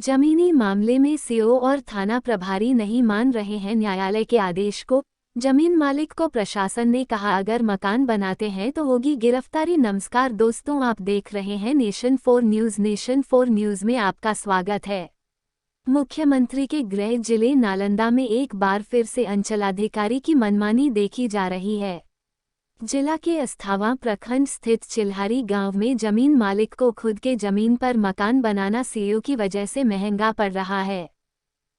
जमीनी मामले में सीओ और थाना प्रभारी नहीं मान रहे हैं न्यायालय के आदेश को। जमीन मालिक को प्रशासन ने कहा अगर मकान बनाते हैं तो होगी गिरफ्तारी। नमस्कार दोस्तों, आप देख रहे हैं नेशन 4 न्यूज़। नेशन 4 न्यूज़ में आपका स्वागत है। मुख्यमंत्री के गृह जिले नालंदा में एक बार फिर से अंचलाधिकारी की मनमानी देखी जा रही है। जिला के अस्थावां प्रखंड स्थित चिल्हारी गांव में जमीन मालिक को खुद के जमीन पर मकान बनाना सीओ की वजह से महंगा पड़ रहा है।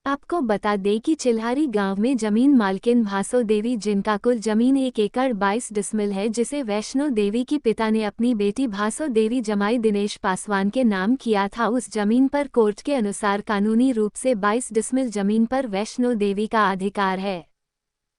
आपको बता दें कि चिल्हारी गांव में जमीन मालकिन भासो देवी, जिनका कुल जमीन 1 एकड़ 22 डिसमिल है, जिसे वैष्णो देवी की पिता ने अपनी बेटी भासो देवी जमाई दिनेश पासवान के नाम किया था, उस जमीन पर कोर्ट के अनुसार कानूनी रूप से 22 डिसमिल जमीन पर वैष्णो देवी का अधिकार है,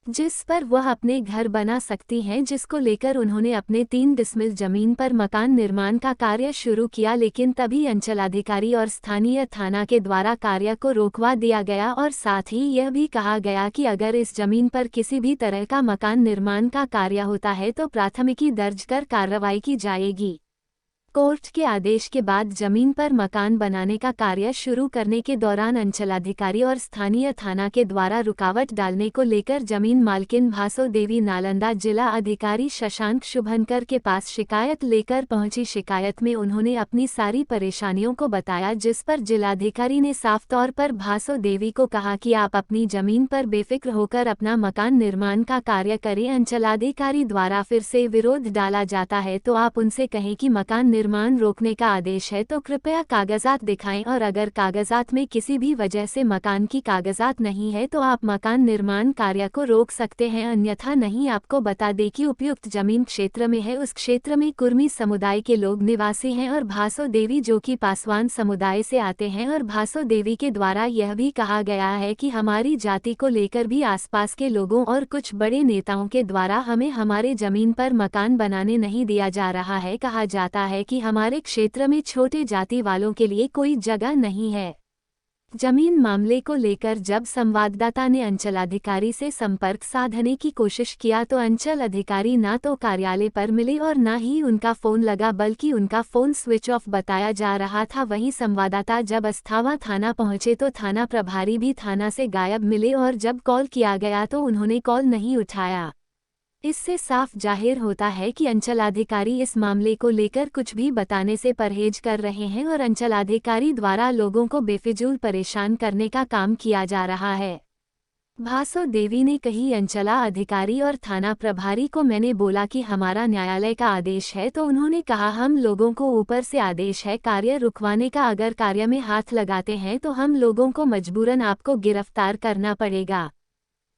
जिस पर वह अपने घर बना सकती हैं, जिसको लेकर उन्होंने अपने 3 डिसमिल जमीन पर मकान निर्माण का कार्य शुरू किया। लेकिन तभी अंचलाधिकारी और स्थानीय थाना के द्वारा कार्य को रोकवा दिया गया और साथ ही यह भी कहा गया कि अगर इस जमीन पर किसी भी तरह का मकान निर्माण का कार्य होता है तो प्राथमिकी दर्ज कर कार्रवाई की जाएगी। कोर्ट के आदेश के बाद जमीन पर मकान बनाने का कार्य शुरू करने के दौरान अंचलाधिकारी और स्थानीय थाना के द्वारा रुकावट डालने को लेकर जमीन मालकिन भासो देवी नालंदा जिला अधिकारी शशांक शुभंकर के पास शिकायत लेकर पहुंची। शिकायत में उन्होंने अपनी सारी परेशानियों को बताया, जिस पर जिलाधिकारी ने साफ तौर पर भासो देवी को कहा कि आप अपनी जमीन पर बेफिक्र होकर अपना मकान निर्माण का कार्य करें। अंचलाधिकारी द्वारा फिर से विरोध डाला जाता है तो आप उनसे कहें कि मकान निर्माण रोकने का आदेश है तो कृपया कागजात दिखाएं, और अगर कागजात में किसी भी वजह से मकान की कागजात नहीं है तो आप मकान निर्माण कार्य को रोक सकते हैं, अन्यथा नहीं। आपको बता दें कि उपयुक्त जमीन क्षेत्र में है, उस क्षेत्र में कुर्मी समुदाय के लोग निवासी हैं और भासो देवी जो कि पासवान समुदाय से आते हैं। और भासो देवी के द्वारा यह भी कहा गया है कि हमारी जाति को लेकर भी आसपास के लोगों और कुछ बड़े नेताओं के द्वारा हमें हमारे जमीन पर मकान बनाने नहीं दिया जा रहा है। कहा जाता है कि हमारे क्षेत्र में छोटे जाति वालों के लिए कोई जगह नहीं है। जमीन मामले को लेकर जब संवाददाता ने अंचलाधिकारी से संपर्क साधने की कोशिश किया तो अंचल अधिकारी ना तो कार्यालय पर मिले और ना ही उनका फोन लगा, बल्कि उनका फोन स्विच ऑफ बताया जा रहा था। वहीं संवाददाता जब अस्थावां थाना पहुंचे तो थाना प्रभारी भी थाना से गायब मिले और जब कॉल किया गया तो उन्होंने कॉल नहीं उठाया। इससे साफ जाहिर होता है कि अंचलाधिकारी इस मामले को लेकर कुछ भी बताने से परहेज कर रहे हैं और अंचलाधिकारी द्वारा लोगों को बेफिजूल परेशान करने का काम किया जा रहा है। भासो देवी ने कही, अंचला अधिकारी और थाना प्रभारी को मैंने बोला कि हमारा न्यायालय का आदेश है तो उन्होंने कहा हम लोगों को ऊपर से आदेश है कार्य रुकवाने का, अगर कार्य में हाथ लगाते हैं तो हम लोगों को मजबूरन आपको गिरफ्तार करना पड़ेगा।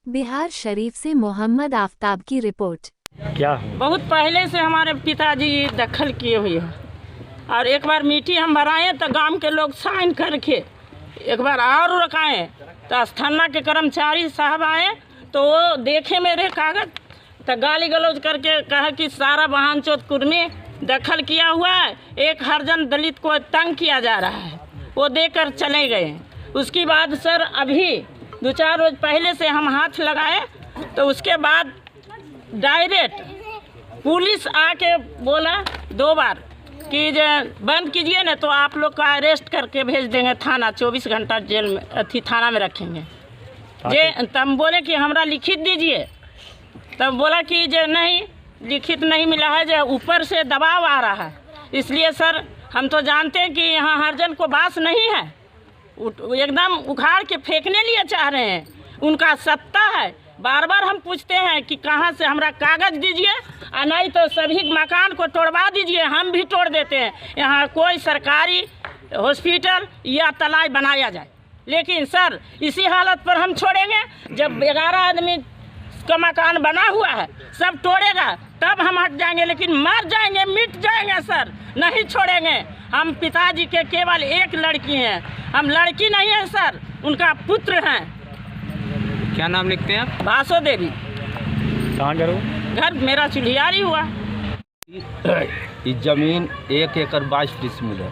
बिहार शरीफ से मोहम्मद आफ्ताब की रिपोर्ट। क्या बहुत पहले से हमारे पिताजी दखल किए हुए हैं और एक बार मीठी हम भराए तो गांव के लोग साइन करके एक बार और रखाए तो थाना के कर्मचारी साहब आए तो वो देखे मेरे कागज तो गाली गलौज करके कहा कि सारा बहान चौथ कुर्मी दखल किया हुआ है, एक हरजन दलित को तंग किया जा रहा है, वो देकर चले गए। उसके बाद सर अभी 2-4 रोज पहले से हम हाथ लगाए तो उसके बाद डायरेक्ट पुलिस आके बोला 2 बार कि बंद कीजिए ना तो आप लोग का अरेस्ट करके भेज देंगे थाना, 24 घंटा जेल में थाना में रखेंगे। तब बोले कि हमरा लिखित दीजिए, तब बोला कि जो नहीं लिखित नहीं मिला है, जो ऊपर से दबाव आ रहा है, इसलिए सर हम तो जानते हैं कि यहाँ हरजन को बास नहीं है, एकदम उखाड़ के फेंकने लिए चाह रहे हैं, उनका सत्ता है। बार बार हम पूछते हैं कि कहाँ से हमरा कागज दीजिए और नहीं तो सभी मकान को तोड़वा दीजिए, हम भी तोड़ देते हैं, यहाँ कोई सरकारी हॉस्पिटल या तालाब बनाया जाए। लेकिन सर इसी हालत पर हम छोड़ेंगे? जब 11 आदमी का मकान बना हुआ है, सब तोड़ेगा तब हम हट जाएंगे, लेकिन मर जाएंगे, मिट जाएंगे सर, नहीं छोड़ेंगे। हम पिताजी के केवल एक लड़की हैं, हम लड़की नहीं है सर, उनका पुत्र हैं। क्या नाम लिखते हैं आप? भासो देवी। कहाँ घर मेरा चुलियारी हुआ। ये जमीन 1 एकड़ 22 डिसमिल है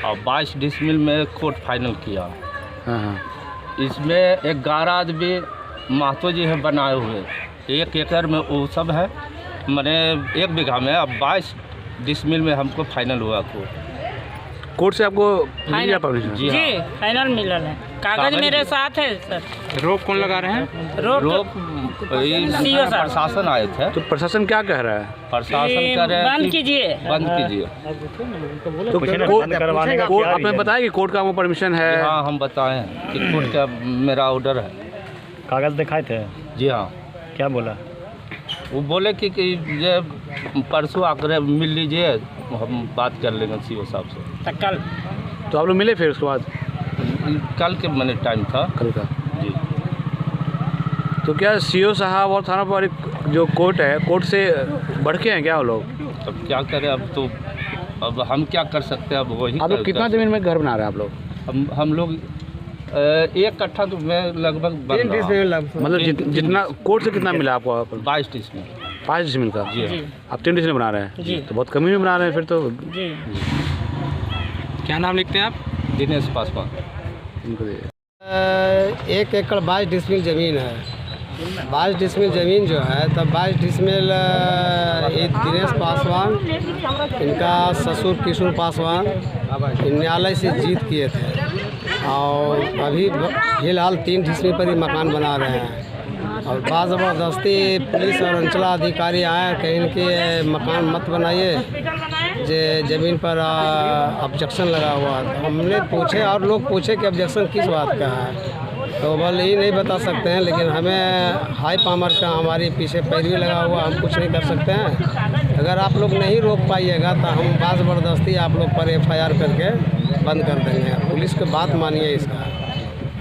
और 22 डिसमिल में कोर्ट फाइनल किया। इसमें 11 आदमी महतो जी हैं बनाए हुए, 1 एकड़ में वो सब है, मैंने 1 बीघा में, अब 22 डिसमिल में हमको फाइनल हुआ को। कोर्ट से आपको मिल गया परमिशन? जी जी हाँ। फाइनल मिलल है, कागज मेरे साथ है सर। रोक कौन लगा रहे हैं? रोक ये प्रशासन आए थे, तो प्रशासन क्या कह रहा है? प्रशासन कह रहे हैं बंद कि कीजिए। बंद कीजिए। तो कोर्ट आपने बताया कि कोर्ट का वो परमिशन है? हाँ हम बताएं कि कोर्ट का मेरा ऑर्डर है। कागज दिखाए थे? जी हाँ। क्या बोला? वो बोले कि ये परसों आकर मिल लीजिए, हम बात कर लेंगे सीओ साहब से। कल तो आप लोग मिले फिर उसके बाद? कल के मैंने टाइम था। कल का? जी। तो क्या सीओ साहब और थाना प्रभारी जो कोर्ट है, कोर्ट से बढ़ के हैं क्या वो लोग? अब क्या करें, अब हम क्या कर सकते हैं, अब वही आप लोग कितना ज़मीन में घर बना रहे हैं आप लोग? हम लोग 1 कट्ठा तो मैं लगभग बन रहा हूँ। मतलब जितना कोर्ट से कितना मिला आपको? 22 डिसमिल। 5 डिसमिल का? जी हाँ। आप 3 डिसमिल बना रहे हैं? जी। तो बहुत कमी में बना रहे हैं फिर तो। जी। क्या नाम लिखते हैं आप? दिनेश पासवान। 1 एकड़ 22 डिसमिल ज़मीन है। 22 डिसमिल ज़मीन जो है, तब 22 डिसमिल ये दिनेश पासवान, इनका ससुर किशोर पासवान न्यायालय से जीत किए थे और अभी फिलहाल 3 डिसमिल पर ही मकान बना रहे हैं। और बाद ज़बरदस्ती पुलिस और अंचला अधिकारी आए, कहीं के मकान मत बनाइए, जे ज़मीन पर ऑब्जेक्शन लगा हुआ था। हमने पूछे और लोग पूछे कि ऑब्जेक्शन किस बात का है, तो बोले ये नहीं बता सकते हैं, लेकिन हमें हाई पावर का हमारे पीछे पैरवी लगा हुआ, हम कुछ नहीं कर सकते हैं। अगर आप लोग नहीं रोक पाइएगा तो हम बाद ज़बरदस्ती आप लोग पर FIR करके बंद कर देंगे। पुलिस की बात मानिए इसका,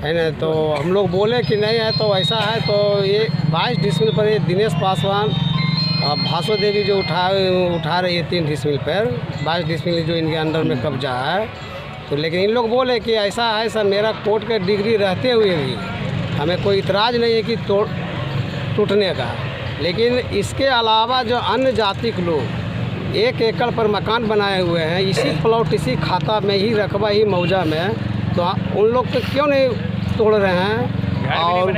है ना। तो हम लोग बोले कि नहीं है, तो ऐसा है तो ये 22 डिसमिल पर ये दिनेश पासवान भासो देवी जो उठा रही है 3 डिसमिल पर, 22 डिसमिल जो इनके अंडर में कब्जा है। तो लेकिन इन लोग बोले कि ऐसा है सर, मेरा कोर्ट का डिग्री रहते हुए भी हमें कोई इतराज़ नहीं है कि टूटने का, लेकिन इसके अलावा जो अन्य जाति के लोग 1 एकड़ पर मकान बनाए हुए हैं, इसी प्लॉट इसी खाता में ही रकबा ही मौजा में, तो उन लोग तो क्यों नहीं तोड़ रहे हैं? और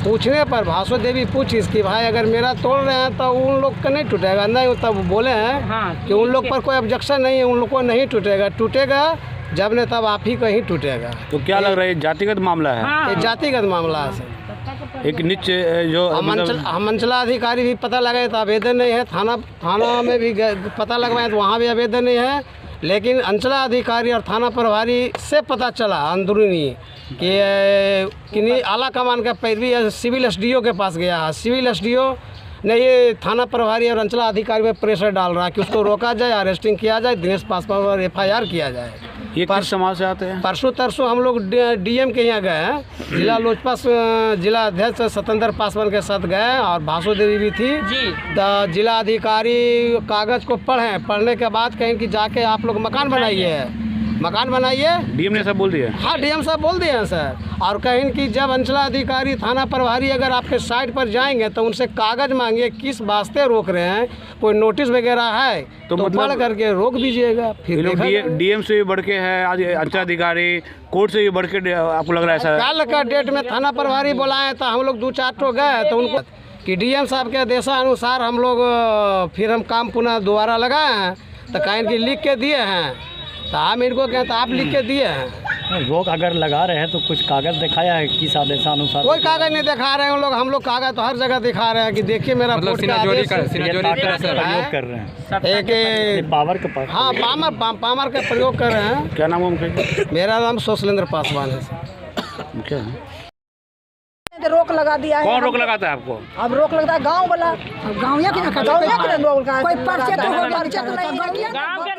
पूछने पर भासो देवी पूछ इसकी भाई अगर मेरा तोड़ रहे हैं तो उन लोग का नहीं टूटेगा। नहीं, तब बोले हैं कि उन लोग पर कोई ऑब्जेक्शन नहीं है, उन लोग को नहीं टूटेगा। टूटेगा जब ने तब आप ही का ही टूटेगा। तो क्या लग रहा है जातिगत मामला है? ये जातिगत मामला है सर। एक नीचे जो हम अंचला अधिकारी भी पता लगाए तो आवेदन नहीं है, थाना में भी पता लगवाए तो वहाँ भी आवेदन नहीं है, लेकिन अंचला अधिकारी और थाना प्रभारी से पता चला अंदरूनी कि किन्हीं आला कमान का पैरवी सिविल SDO के पास गया है। सिविल SDO ने ये थाना प्रभारी और अंचला अधिकारी में प्रेशर डाल रहा है कि उसको रोका जाए, अरेस्टिंग किया जाए, दिनेश पासवान पर FIR किया जाए। ये किस समाज से आते हैं? परसों तरसों हम लोग DM के यहाँ गए हैं, जिला लोजपा जिला अध्यक्ष सत्येंद्र पासवान के साथ गए और भासो देवी भी थी जी। तो जिला अधिकारी कागज़ को पढ़ने के बाद कहें कि जाके आप लोग मकान बनाइए। DM ने सब बोल दिया? हाँ, DM साहब बोल दिए हैं सर। और कहें कि जब अंचला अधिकारी थाना प्रभारी अगर आपके साइट पर जाएंगे तो उनसे कागज़ मांगिए, किस वास्ते रोक रहे हैं, कोई नोटिस वगैरह है तो मतलब पढ़ करके रोक दीजिएगा। फिर DM से भी बढ़ के है आज अंचला अधिकारी, कोर्ट से भी बढ़ के आपको लग रहा है सर? कल का डेट में थाना प्रभारी बुलाए तो हम लोग 2-4 ठो गए तो उनको कि DM साहब के आदेशानुसार हम लोग फिर हम काम पुनः दोबारा लगाए हैं, तो कहें कि लिख के दिए हैं, तो हम इनको कहते तो आप लिख के दिए हैं। रोक अगर लगा रहे हैं तो कुछ कागज़ दिखाया है किस आदेशानुसार? कोई कागज़ नहीं दिखा रहे हैं हम लोग कागज़ तो हर जगह दिखा रहे हैं कि देखिए मेरा कोर्ट का आदेश प्रयोग कर रहे हैं। एक पावर के पास? हाँ, पावर का प्रयोग कर रहे हैं। क्या नाम है उनका? मेरा नाम शैलेंद्र पासवान है। क्या है? रोक लगा दिया है। कौन रोक लगाता है आपको? अब रोक लगता है गाँव वाला। गाँव या कोई पर्चे तो नहीं।